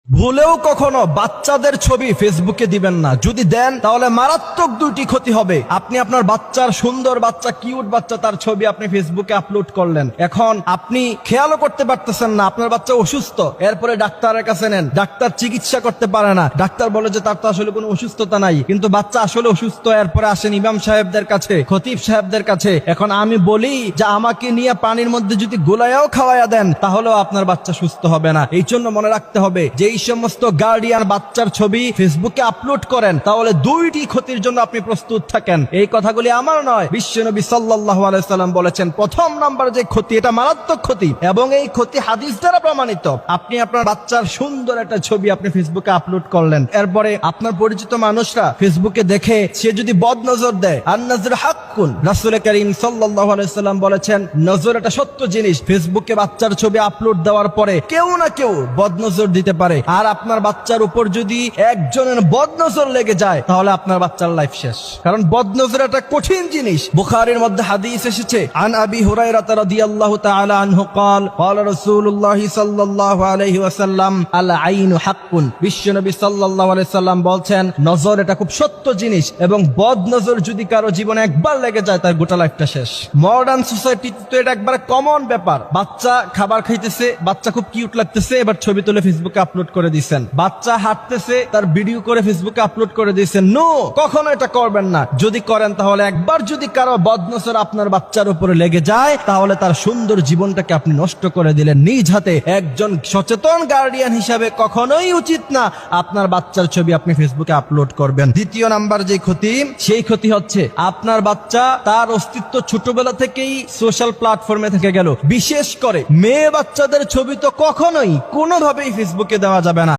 ভুলেও কখনো বাচ্চাদের ছবি ফেসবুকে দিবেন না। যদি দেন তাহলে মারাত্মক দুটি ক্ষতি হবে। আপনি আপনার বাচ্চার সুন্দর বাচ্চা, কিউট বাচ্চা, তার ছবি আপনি ফেসবুকে আপলোড করলেন। এখন আপনি খেয়ালও করতে পারতেছেন না আপনার বাচ্চা অসুস্থ। এরপরে ডাক্তারের কাছে নেন, ডাক্তার চিকিৎসা করতে পারে না। ডাক্তার বলে যে তার তো আসলে কোনো অসুস্থতা নাই, কিন্তু বাচ্চা আসলে অসুস্থ। এরপরে আসেন ইমাম সাহেবদের কাছে, খতিব সাহেবদের কাছে। এখন আমি বলি যে আমাকে নিয়ে পানির মধ্যে যদি গোলায়াও খাওয়াইয়া দেন তাহলেও আপনার বাচ্চা সুস্থ হবে না। এই জন্য মনে রাখতে হবে যে এই সমস্ত গার্ডিয়ান বাচ্চার ছবি ফেসবুকে আপলোড করেন তাহলে দুইটি ক্ষতির জন্য আপনি প্রস্তুত থাকেন। এই কথাগুলি আমার নয়, বিশ্বনবী সাল্লাল্লাহু আলাইহি সাল্লাম বলেছেন প্রথম নাম্বার যে ক্ষতি, এটা মারাত্মক ক্ষতি এবং এই ক্ষতি হাদিস দ্বারা প্রমাণিত। আপনি আপনার বাচ্চার সুন্দর একটা ছবি আপনি ফেসবুকে আপলোড করলেন, এরপরে আপনার পরিচিত মানুষরা ফেসবুকে দেখে সে যদি বদ নজর দেয়, আর নজর হাক্কুন, রাসূল কারীম সাল্লাল্লাহু আলাইহি সাল্লাম বলেছেন নজর এটা সত্য জিনিস। ফেসবুকে বাচ্চার ছবি আপলোড দেওয়ার পরে কেউ না কেউ বদ নজর দিতে পারে, আর আপনার বাচ্চার উপর যদি একজনের বদনজর লেগে যায় তাহলে আপনার বাচ্চার লাইফ শেষ। কারণ বদনজর একটা কঠিন জিনিস। বুখারীর মধ্যে হাদিস এসেছে, আন আবি হুরায়রা রাদিয়াল্লাহু তাআলা আনহু قال قال رسول الله صلى الله عليه وسلم العين حق। বিশ্বনবী সাল্লাল্লাহু আলাইহি সাল্লাম বলছেন নজর এটা খুব সত্য জিনিস এবং বদনজর যদি কারো জীবনে একবার লেগে যায় তার গোটা লাইফটা শেষ। মডার্ন সোসাইটিতে তো এটা একবারে কমন ব্যাপার। বাচ্চা খাবার খাইতেছে, বাচ্চা খুব কিউট লাগতেছে, এবার ছবি তুলে ফেসবুকে আপলোড করে দিচ্ছেন। বাচ্চা হাঁটতেছে, তার ভিডিও করে ফেসবুকে আপলোড করে দিচ্ছেন। নো, কখনো এটা করবেন না। যদি করেন তাহলে একবার যদি কারো বদনজর আপনার বাচ্চার উপরে লেগে যায় তাহলে তার সুন্দর জীবনটাকে আপনি নষ্ট করে দিলেন নিজ হাতে। একজন সচেতন গার্ডিয়ান হিসাবে কখনোই উচিত না আপনার বাচ্চার ছবি আপনি ফেসবুকে আপলোড করবেন। দ্বিতীয় নাম্বার যে ক্ষতি, সেই ক্ষতি হচ্ছে আপনার বাচ্চা তার অস্তিত্ব ছোটবেলা থেকেই সোশ্যাল প্ল্যাটফর্মে থেকে গেল। বিশেষ করে মেয়ে বাচ্চাদের ছবি তো কখনোই কোনোভাবেই ফেসবুকে দেওয়া যাবে না।